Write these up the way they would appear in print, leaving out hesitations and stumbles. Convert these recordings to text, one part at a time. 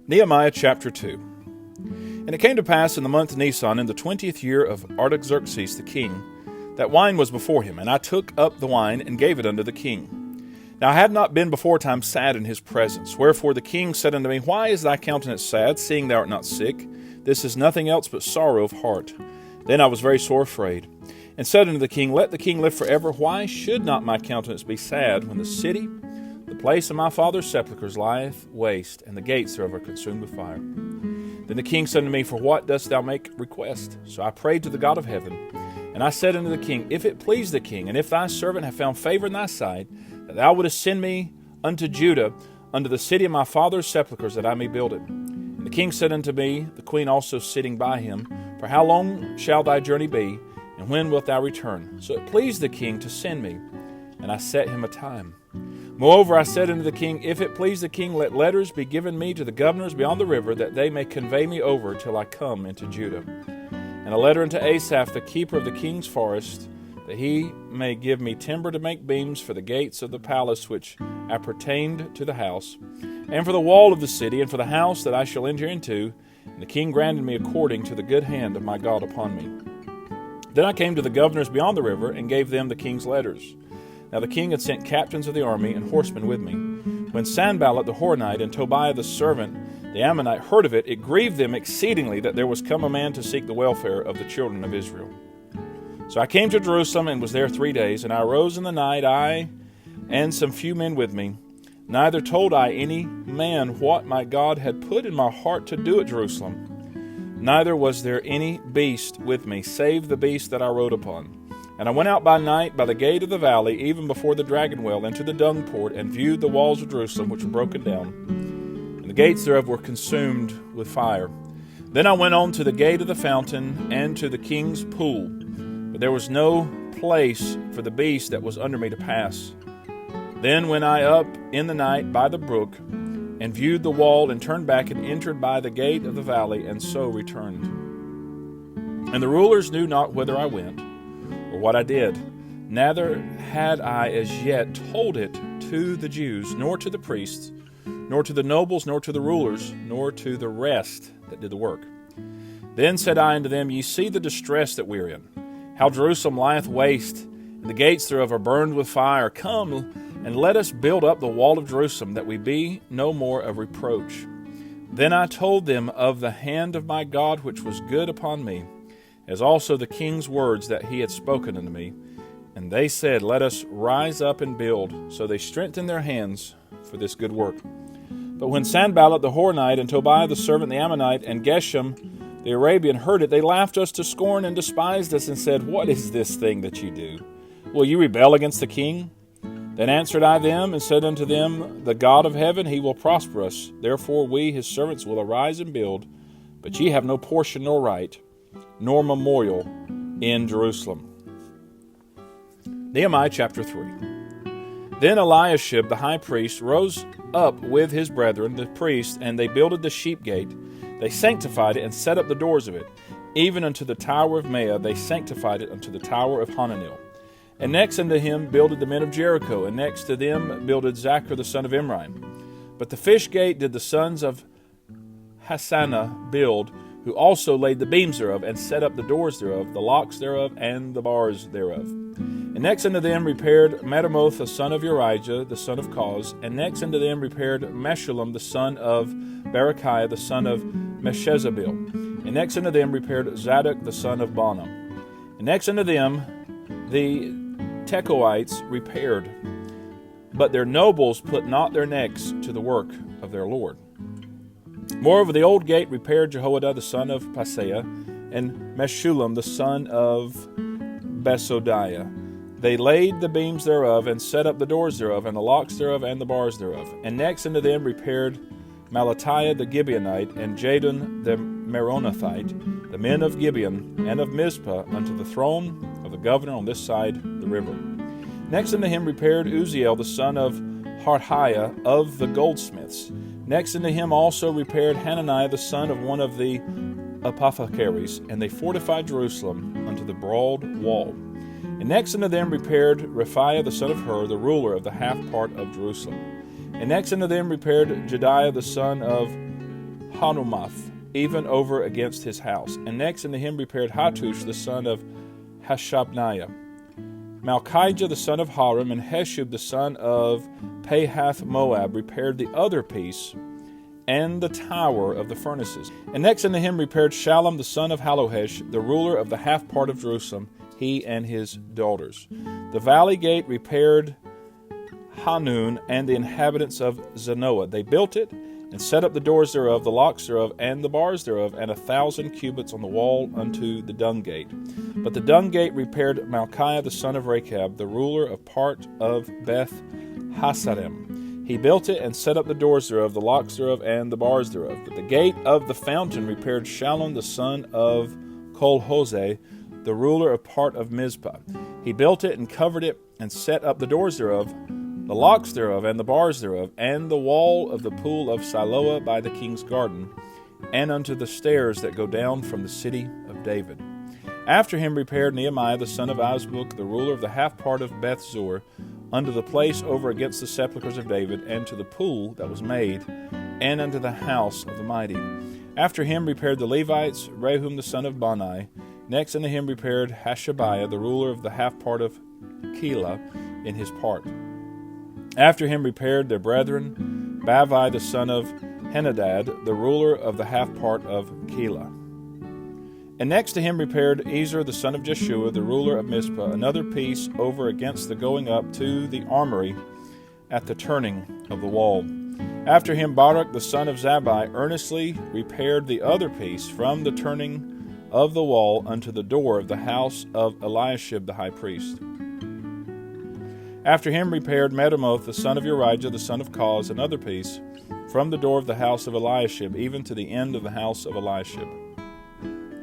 Nehemiah chapter 2. And it came to pass in the month Nisan, in the 20th year of Artaxerxes the king, that wine was before him, and I took up the wine and gave it unto the king. Now I had not been beforetime sad in his presence. Wherefore the king said unto me, Why is thy countenance sad, seeing thou art not sick? This is nothing else but sorrow of heart. Then I was very sore afraid, and said unto the king, Let the king live forever. Why should not my countenance be sad, when the city, the place of my father's sepulchres, lieth waste, and the gates thereof are consumed with fire? Then the king said unto me, For what dost thou make request? So I prayed to the God of heaven, and I said unto the king, If it please the king, and if thy servant have found favor in thy sight, that thou wouldest send me unto Judah, unto the city of my father's sepulchres, that I may build it. And the king said unto me, the queen also sitting by him, For how long shall thy journey be, and when wilt thou return? So it pleased the king to send me, and I set him a time. Moreover, I said unto the king, If it please the king, let letters be given me to the governors beyond the river, that they may convey me over till I come into Judah. And a letter unto Asaph, the keeper of the king's forest, that he may give me timber to make beams for the gates of the palace which appertained to the house, and for the wall of the city, and for the house that I shall enter into. And the king granted me according to the good hand of my God upon me. Then I came to the governors beyond the river, and gave them the king's letters. Now the king had sent captains of the army and horsemen with me. When Sanballat the Horonite and Tobiah the servant, the Ammonite, heard of it, it grieved them exceedingly that there was come a man to seek the welfare of the children of Israel. So I came to Jerusalem and was there 3 days, and I arose in the night, I and some few men with me. Neither told I any man what my God had put in my heart to do at Jerusalem. Neither was there any beast with me, save the beast that I rode upon. And I went out by night by the gate of the valley, even before the dragon well, into the dung port, and viewed the walls of Jerusalem, which were broken down, and the gates thereof were consumed with fire. Then I went on to the gate of the fountain, and to the king's pool, but there was no place for the beast that was under me to pass. Then went I up in the night by the brook, and viewed the wall, and turned back, and entered by the gate of the valley, and so returned. And the rulers knew not whither I went, or what I did. Neither had I as yet told it to the Jews, nor to the priests, nor to the nobles, nor to the rulers, nor to the rest that did the work. Then said I unto them, Ye see the distress that we are in, how Jerusalem lieth waste, and the gates thereof are burned with fire. Come, and let us build up the wall of Jerusalem, that we be no more of reproach. Then I told them of the hand of my God, which was good upon me, as also the king's words that he had spoken unto me. And they said, Let us rise up and build. So they strengthened their hands for this good work. But when Sanballat the Horonite, and Tobiah the servant, the Ammonite, and Geshem the Arabian heard it, they laughed us to scorn and despised us, and said, What is this thing that ye do? Will ye rebel against the king? Then answered I them, and said unto them, The God of heaven, he will prosper us. Therefore we, his servants, will arise and build. But ye have no portion nor right, nor memorial in Jerusalem. Nehemiah chapter 3. Then Eliashib the high priest rose up with his brethren, the priests, and they builded the sheep gate. They sanctified it, and set up the doors of it. Even unto the tower of Meah they sanctified it unto the tower of Hananel. And next unto him builded the men of Jericho, and next to them builded Zachar the son of Imri. But the fish gate did the sons of Hassanah build, who also laid the beams thereof, and set up the doors thereof, the locks thereof, and the bars thereof. And next unto them repaired Meremoth the son of Urijah, the son of Koz. And next unto them repaired Meshullam the son of Berechiah, the son of Meshezabeel. And next unto them repaired Zadok the son of Bonham. And next unto them the Tekoites repaired, but their nobles put not their necks to the work of their Lord. Moreover, the old gate repaired Jehoiada the son of Paseah, and Meshullam the son of Besodiah. They laid the beams thereof, and set up the doors thereof, and the locks thereof, and the bars thereof. And next unto them repaired Melatiah the Gibeonite, and Jadon the Meronothite, the men of Gibeon and of Mizpah, unto the throne of the governor on this side the river. Next unto him repaired Uzziel the son of Harhiah of the goldsmiths. Next unto him also repaired Hananiah the son of one of the apothecaries, and they fortified Jerusalem unto the broad wall. And And next unto them repaired Rephaiah the son of Hur, the ruler of the half part of Jerusalem. And next unto them repaired Jediah the son of Hanumath, even over against his house. And next unto him repaired Hattush the son of Hashabniah. Malchijah the son of Haram and Heshub the son of Pahath Moab repaired the other piece and the tower of the furnaces. And next unto him repaired Shallum the son of Hallohesh, the ruler of the half part of Jerusalem, he and his daughters. The valley gate repaired Hanun and the inhabitants of Zanoah. They built it and set up the doors thereof, the locks thereof, and the bars thereof, and 1,000 cubits on the wall unto the dung gate. But the dung gate repaired Malchiah the son of Rechab, the ruler of part of Beth Hasarim. He built it and set up the doors thereof, the locks thereof, and the bars thereof. But the gate of the fountain repaired Shallum the son of Kolhose, the ruler of part of Mizpah. He built it and covered it and set up the doors thereof, the locks thereof, and the bars thereof, and the wall of the pool of Siloah by the king's garden, and unto the stairs that go down from the city of David. After him repaired Nehemiah the son of Azbuk, the ruler of the half part of Beth-zur, unto the place over against the sepulchres of David, and to the pool that was made, and unto the house of the mighty. After him repaired the Levites, Rehum the son of Bani. Next unto him repaired Hashabiah, the ruler of the half part of Keilah, in his part. After him repaired their brethren, Bavai the son of Henadad, the ruler of the half part of Keilah. And next to him repaired Ezer the son of Jeshua, the ruler of Mizpah, another piece over against the going up to the armory at the turning of the wall. After him Baruch the son of Zabbai earnestly repaired the other piece from the turning of the wall unto the door of the house of Eliashib the high priest. After him repaired Medamoth the son of Urijah the son of Koz another piece from the door of the house of Eliashib even to the end of the house of Eliashib.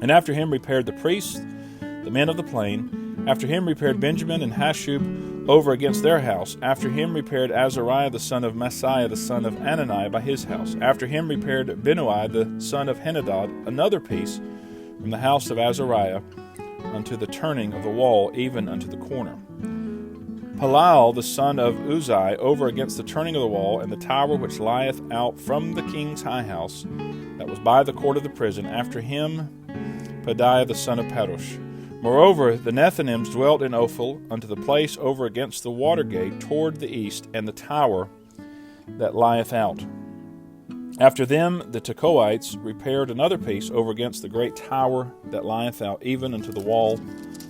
And after him repaired the priests, the men of the plain. After him repaired Benjamin and Hashub over against their house. After him repaired Azariah the son of Messiah the son of Ananiah by his house. After him repaired Binnui the son of Henadad another piece from the house of Azariah unto the turning of the wall, even unto the corner. Palal the son of Uzai over against the turning of the wall, and the tower which lieth out from the king's high house, that was by the court of the prison. After him Pedaiah the son of Parosh. Moreover, the Nethinims dwelt in Ophel, unto the place over against the water gate toward the east, and the tower that lieth out. After them the Tekoites repaired another piece over against the great tower that lieth out, even unto the wall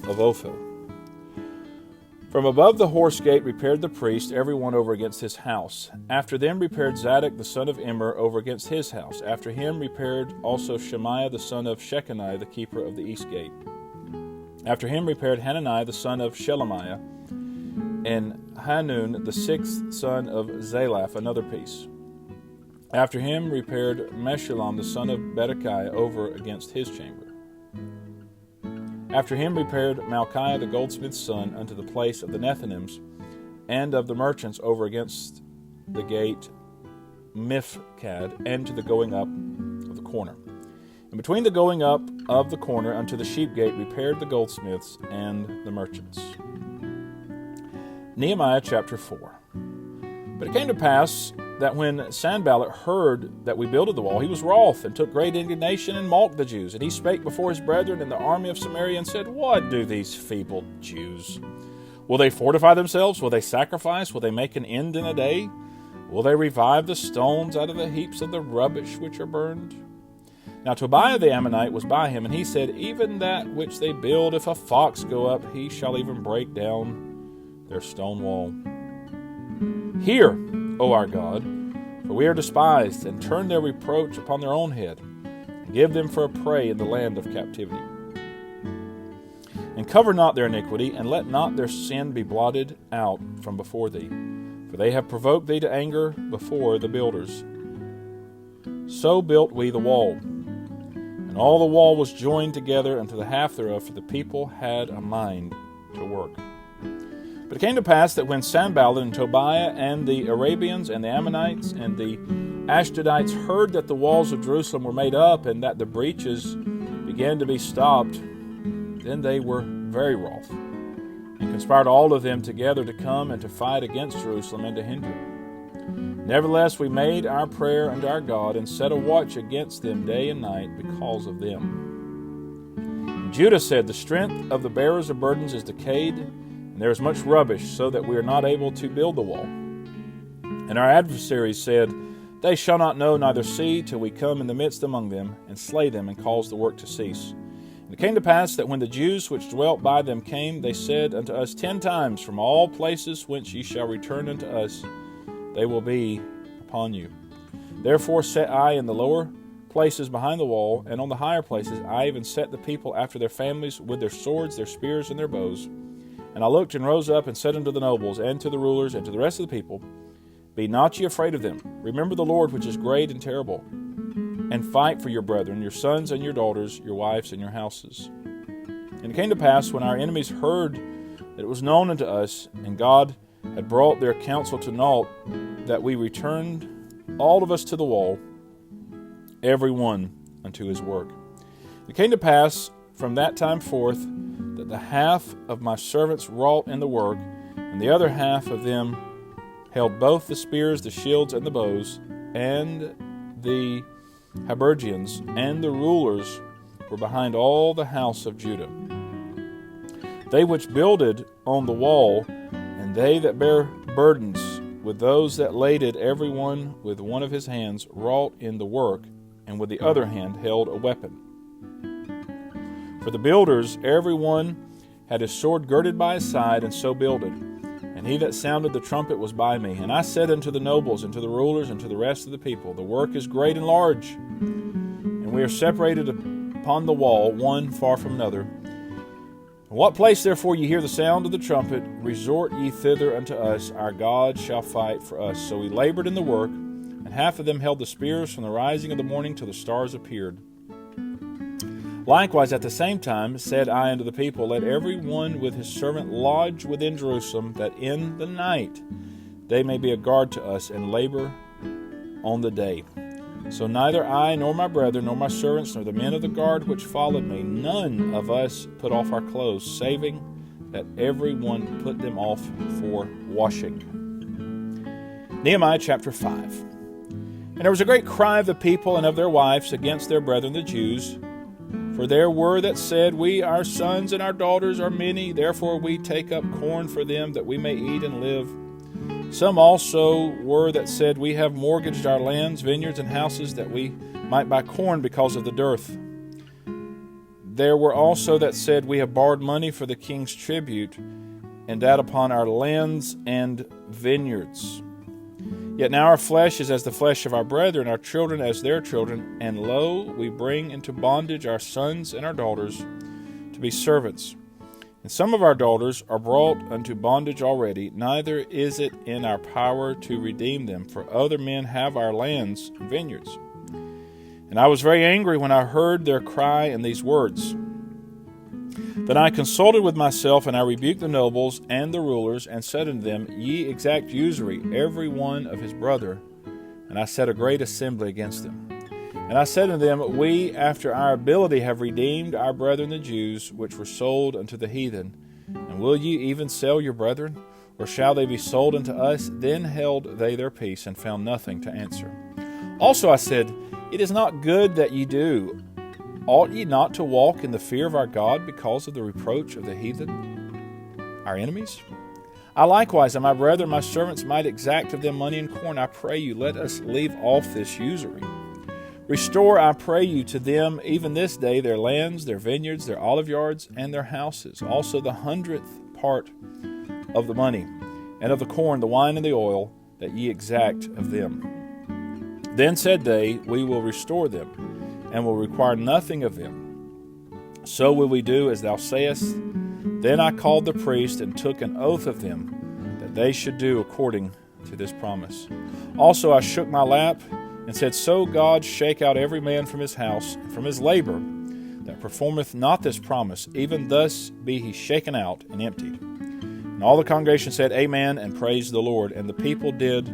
of Ophel. From above the horse gate repaired the priest, every one over against his house. After them repaired Zadok the son of Immer over against his house. After him repaired also Shemaiah the son of Shechaniah, the keeper of the east gate. After him repaired Hananiah the son of Shelemiah, and Hanun the sixth son of Zalaph another piece. After him repaired Meshullam the son of Berechiah over against his chamber. After him repaired Malchiah the goldsmith's son unto the place of the Nethinims and of the merchants over against the gate Mifkad, and to the going up of the corner. And between the going up of the corner unto the sheep gate repaired the goldsmiths and the merchants. Nehemiah chapter 4. But it came to pass that when Sanballat heard that we builded the wall, he was wroth, and took great indignation, and mocked the Jews. And he spake before his brethren in the army of Samaria, and said, What do these feeble Jews? Will they fortify themselves? Will they sacrifice? Will they make an end in a day? Will they revive the stones out of the heaps of the rubbish which are burned? Now Tobiah the Ammonite was by him, and he said, Even that which they build, if a fox go up, he shall even break down their stone wall. Hear, O our God, for we are despised, and turn their reproach upon their own head, and give them for a prey in the land of captivity. And cover not their iniquity, and let not their sin be blotted out from before thee, for they have provoked thee to anger before the builders. So built we the wall, and all the wall was joined together unto the half thereof, for the people had a mind to work. But it came to pass that when Sanballat and Tobiah and the Arabians and the Ammonites and the Ashdodites heard that the walls of Jerusalem were made up and that the breaches began to be stopped, then they were very wroth. and conspired all of them together to come and to fight against Jerusalem and to hinder it. Nevertheless, we made our prayer unto our God, and set a watch against them day and night because of them. And Judah said, The strength of the bearers of burdens is decayed, and there is much rubbish, so that we are not able to build the wall. And our adversaries said, They shall not know neither see till we come in the midst among them, and slay them, and cause the work to cease. And it came to pass that when the Jews which dwelt by them came, they said unto us 10 times, From all places whence ye shall return unto us, they will be upon you. Therefore set I in the lower places behind the wall, and on the higher places I even set the people after their families, with their swords, their spears, and their bows. And I looked and rose up and said unto the nobles, and to the rulers, and to the rest of the people, Be not ye afraid of them. Remember the Lord, which is great and terrible, and fight for your brethren, your sons and your daughters, your wives and your houses. And it came to pass, when our enemies heard that it was known unto us, and God had brought their counsel to naught, that we returned all of us to the wall, every one unto his work. It came to pass from that time forth that the half of my servants wrought in the work, and the other half of them held both the spears, the shields, and the bows, and the habergeons, and the rulers were behind all the house of Judah. They which builded on the wall, and they that bare burdens, with those that laded, every one with one of his hands wrought in the work, and with the other hand held a weapon. For the builders, every one had his sword girded by his side, and so builded. And he that sounded the trumpet was by me. And I said unto the nobles, and to the rulers, and to the rest of the people, The work is great and large, and we are separated upon the wall, one far from another. In what place therefore ye hear the sound of the trumpet, resort ye thither unto us, our God shall fight for us. So we labored in the work, and half of them held the spears from the rising of the morning till the stars appeared. Likewise at the same time said I unto the people, Let every one with his servant lodge within Jerusalem, that in the night they may be a guard to us, and labor on the day. So neither I, nor my brethren, nor my servants, nor the men of the guard which followed me, none of us put off our clothes, saving that every one put them off for washing. Nehemiah chapter 5. And there was a great cry of the people and of their wives against their brethren the Jews. For there were that said, We, our sons and our daughters, are many, therefore we take up corn for them, that we may eat and live. Some also were that said, We have mortgaged our lands, vineyards, and houses, that we might buy corn because of the dearth. There were also that said, We have borrowed money for the king's tribute, and that upon our lands and vineyards. Yet now our flesh is as the flesh of our brethren, our children as their children, and lo, we bring into bondage our sons and our daughters to be servants. And some of our daughters are brought unto bondage already, neither is it in our power to redeem them, for other men have our lands and vineyards. And I was very angry when I heard their cry and these words. Then I consulted with myself, and I rebuked the nobles and the rulers, and said unto them, Ye exact usury, every one of his brother. And I set a great assembly against them. And I said unto them, We, after our ability, have redeemed our brethren the Jews, which were sold unto the heathen. And will ye even sell your brethren? Or shall they be sold unto us? Then held they their peace, and found nothing to answer. Also I said, It is not good that ye do. Ought ye not to walk in the fear of our God, because of the reproach of the heathen, our enemies? I likewise and my brethren, my servants, might exact of them money and corn. I pray you, let us leave off this usury. Restore, I pray you, to them even this day their lands, their vineyards, their olive yards, and their houses, also the 100th part of the money, and of the corn, the wine, and the oil, that ye exact of them. Then said they, We will restore them, and will require nothing of them. So will we do as thou sayest. Then I called the priest, and took an oath of them, that they should do according to this promise. Also I shook my lap, and said, So God shake out every man from his house, and from his labor, that performeth not this promise, even thus be he shaken out and emptied. And all the congregation said, Amen, and praised the Lord. And the people did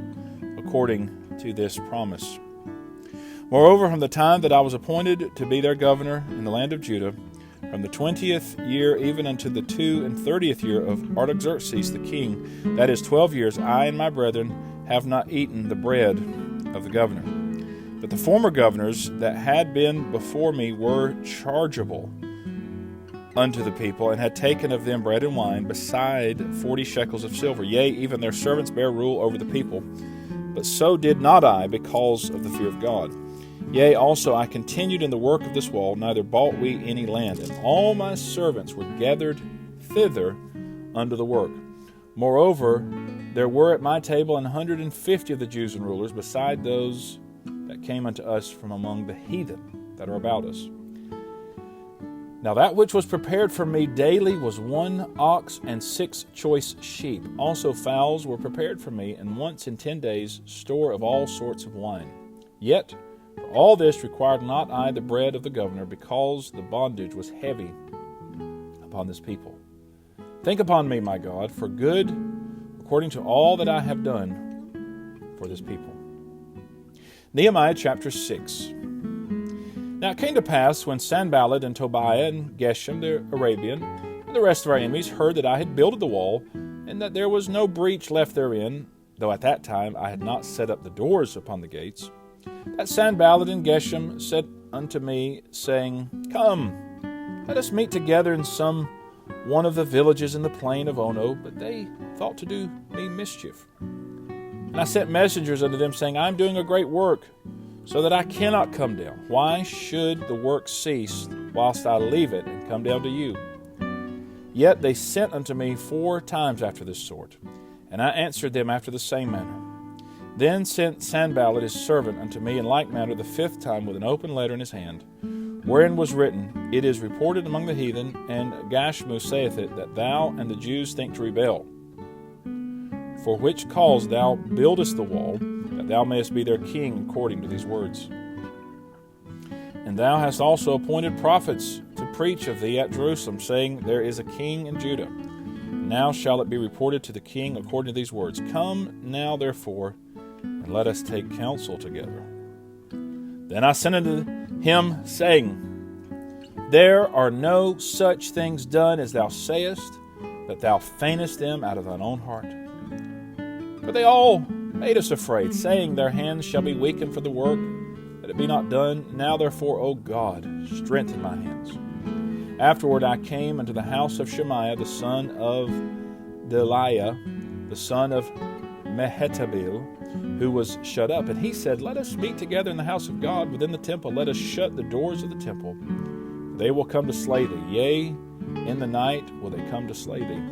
according to this promise. Moreover, from the time that I was appointed to be their governor in the land of Judah, From the 20th year even unto the 32nd year of Artaxerxes the king, that is 12 years, I and my brethren have not eaten the bread of the governor. But the former governors that had been before me were chargeable unto the people, and had taken of them bread and wine, beside 40 shekels of silver. Yea, even their servants bare rule over the people. But so did not I, because of the fear of God. Yea, also I continued in the work of this wall, neither bought we any land, and all my servants were gathered thither unto the work. Moreover, there were at my table 150 of the Jews and rulers, beside those that came unto us from among the heathen that are about us. Now that which was prepared for me daily was 1 ox and 6 choice sheep. Also fowls were prepared for me, and once in 10 days store of all sorts of wine. Yet for all this required not I the bread of the governor, because the bondage was heavy upon this people. Think upon me, my God, for good, according to all that I have done for this people. Nehemiah chapter 6. Now it came to pass, when Sanballat and Tobiah and Geshem the Arabian and the rest of our enemies heard that I had builded the wall, and that there was no breach left therein, though at that time I had not set up the doors upon the gates, that Sanballat and Geshem said unto me, saying, Come, let us meet together in some one of the villages in the plain of Ono. But they thought to do me mischief. And I sent messengers unto them, saying, I am doing a great work, so that I cannot come down. Why should the work cease whilst I leave it and come down to you? Yet they sent unto me 4 times after this sort, and I answered them after the same manner. Then sent Sanballat his servant unto me in like manner the 5th time, with an open letter in his hand, wherein was written, It is reported among the heathen, and Gashmu saith it, that thou and the Jews think to rebel. For which cause thou buildest the wall, that thou mayest be their king according to these words. And thou hast also appointed prophets to preach of thee at Jerusalem, saying, There is a king in Judah. Now shall it be reported to the king according to these words. Come now therefore, and let us take counsel together. Then I sent unto him, saying, There are no such things done as thou sayest, but thou feignest them out of thine own heart. For they all made us afraid, saying, Their hands shall be weakened for the work, that it be not done. Now therefore, O God, strengthen my hands. Afterward I came unto the house of Shemaiah, the son of Delaiah, the son of Mehetabel, who was shut up. And he said, Let us meet together in the house of God within the temple. Let us shut the doors of the temple. They will come to slay thee. Yea, in the night will they come to slay thee.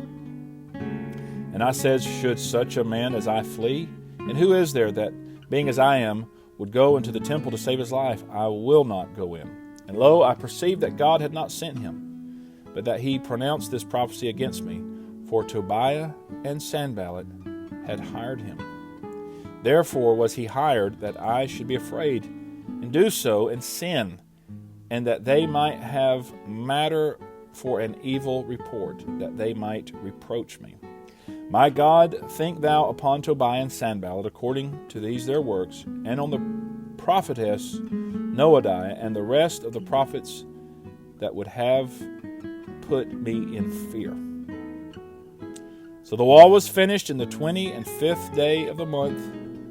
And I said, Should such a man as I flee? And who is there that, being as I am, would go into the temple to save his life? I will not go in. And lo, I perceived that God had not sent him, but that he pronounced this prophecy against me, for Tobiah and Sanballat had hired him. Therefore was he hired, that I should be afraid, and do so, and sin, and that they might have matter for an evil report, that they might reproach me. My God, think thou upon Tobiah and Sanballat according to these their works, and on the prophetess Noadiah and the rest of the prophets that would have put me in fear. So the wall was finished in the 25th day of the month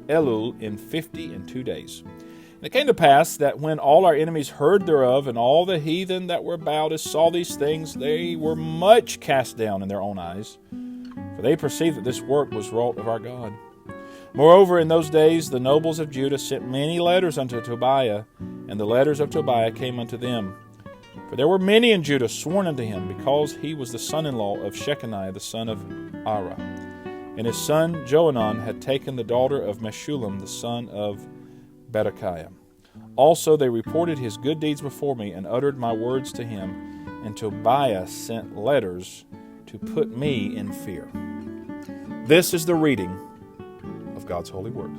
Elul, in 52 days. And it came to pass that when all our enemies heard thereof, and all the heathen that were about us saw these things, they were much cast down in their own eyes, for they perceived that this work was wrought of our God. Moreover, in those days the nobles of Judah sent many letters unto Tobiah, and the letters of Tobiah came unto them. For there were many in Judah sworn unto him, because he was the son-in-law of Shechaniah the son of Ara. And his son Johanan had taken the daughter of Meshullam the son of Berechiah. Also they reported his good deeds before me, and uttered my words to him, and Tobiah sent letters to put me in fear. This is the reading of God's holy word.